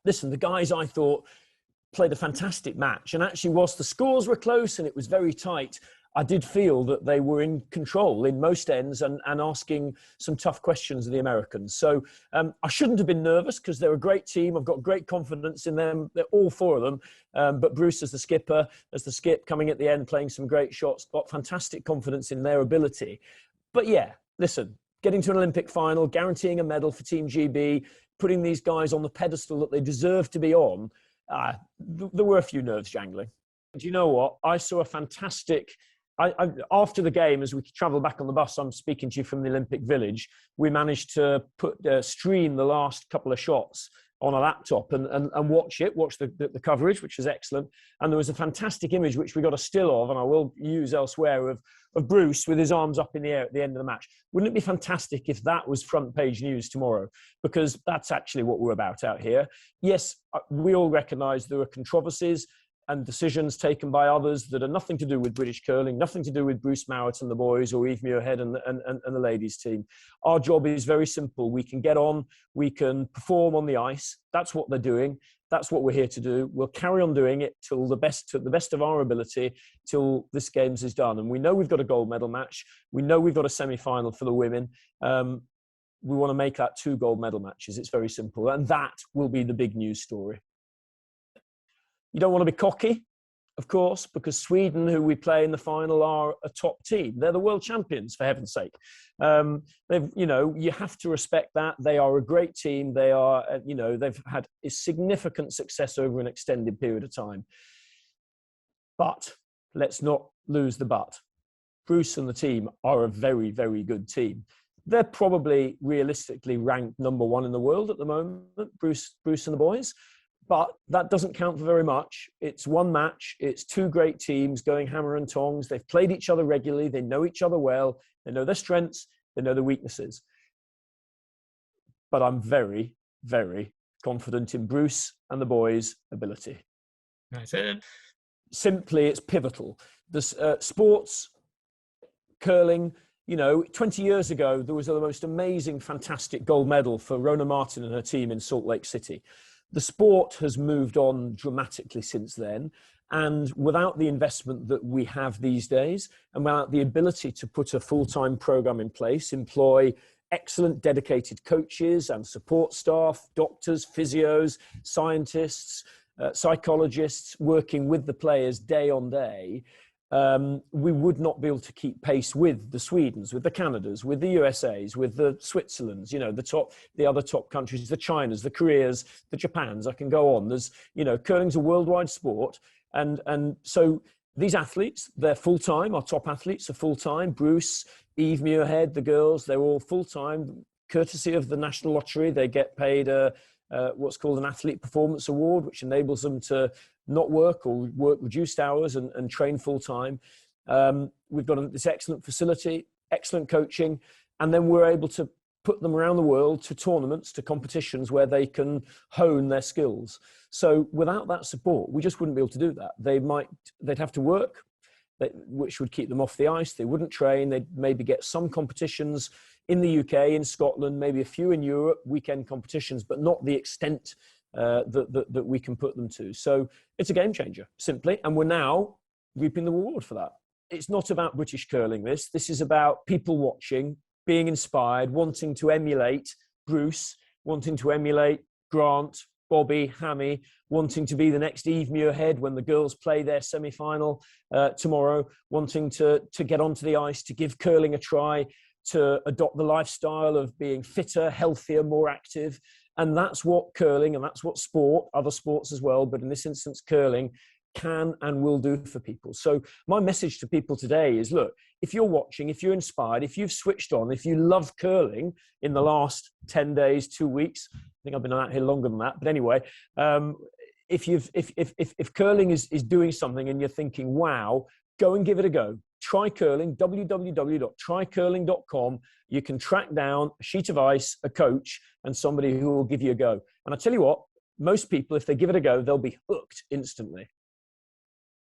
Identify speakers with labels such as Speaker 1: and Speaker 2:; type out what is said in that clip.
Speaker 1: listen, the guys I thought played a fantastic match. And actually, whilst the scores were close and it was very tight, I did feel that they were in control in most ends and asking some tough questions of the Americans. So I shouldn't have been nervous because they're a great team. I've got great confidence in them. They're all four of them. But Bruce as the skipper, as the skip coming at the end, playing some great shots, got fantastic confidence in their ability. But yeah, listen, getting to an Olympic final, guaranteeing a medal for Team GB, putting these guys on the pedestal that they deserve to be on, there were a few nerves jangling. Do you know what? I saw a fantastic... after the game, as we travel back on the bus, I'm speaking to you from the Olympic Village, we managed to stream the last couple of shots on a laptop and watch the coverage, which was excellent. And there was a fantastic image, which we got a still of, and I will use elsewhere, of Bruce with his arms up in the air at the end of the match. Wouldn't it be fantastic if that was front page news tomorrow? Because that's actually what we're about out here. Yes, we all recognise there are controversies and decisions taken by others that are nothing to do with British curling, nothing to do with Bruce Mouat and the boys or Eve Muirhead and the ladies team. Our job is very simple. We can get on, we can perform on the ice. That's what they're doing. That's what we're here to do. We'll carry on doing it to the best of our ability till this Games is done. And we know we've got a gold medal match. We know we've got a semi-final for the women. We want to make that 2 gold medal matches. It's very simple. And that will be the big news story. You don't want to be cocky, of course, because Sweden, who we play in the final, are a top team. They're the world champions, for heaven's sake. You have to respect that. They are a great team. They are, they've had a significant success over an extended period of time. But let's not lose the but. Bruce and the team are a very, very good team. They're probably realistically ranked #1 in the world at the moment, Bruce and the boys. But that doesn't count for very much. It's one match. It's 2 great teams going hammer and tongs. They've played each other regularly. They know each other well. They know their strengths. They know their weaknesses. But I'm very, very confident in Bruce and the boys' ability.
Speaker 2: Nice.
Speaker 1: Simply, it's pivotal. The sports, curling, 20 years ago, there was the most amazing, fantastic gold medal for Rona Martin and her team in Salt Lake City. The sport has moved on dramatically since then, and without the investment that we have these days, and without the ability to put a full-time program in place, employ excellent dedicated coaches and support staff, doctors, physios, scientists, psychologists working with the players day on day, we would not be able to keep pace with the Swedens, with the Canadas, with the USAs, with the Switzerlands, the other top countries, the Chinas, the Koreas, the Japans. I can go on. There's, curling's a worldwide sport. And so these athletes, they're full-time. Our top athletes are full-time. Bruce, Eve Muirhead, the girls, they're all full-time. Courtesy of the National Lottery, they get paid what's called an Athlete Performance Award, which enables them to not work or work reduced hours and train full-time. We've got this excellent facility, excellent coaching, and then we're able to put them around the world to tournaments, to competitions where they can hone their skills. So without that support, we just wouldn't be able to do that. They'd have to work, which would keep them off the ice. They wouldn't train. They'd maybe get some competitions in the UK, in Scotland, maybe a few in Europe, weekend competitions, but not the extent that we can put them to. So it's a game changer, simply. And we're now reaping the reward for that. It's not about British curling, this. This is about people watching, being inspired, wanting to emulate Bruce, wanting to emulate Grant, Bobby, Hammy, wanting to be the next Eve Muirhead when the girls play their semi-final tomorrow, wanting to get onto the ice, to give curling a try, to adopt the lifestyle of being fitter, healthier, more active. And that's what curling, and that's what sport, other sports as well, but in this instance, curling, can and will do for people. So my message to people today is, look, if you're watching, if you're inspired, if you've switched on, if you love curling in the last 10 days, 2 weeks, I think I've been out here longer than that, but anyway, if curling is doing something and you're thinking, wow, go and give it a go. Try curling, www.trycurling.com. You can track down a sheet of ice, a coach, and somebody who will give you a go. And I tell you what, most people, if they give it a go, they'll be hooked instantly.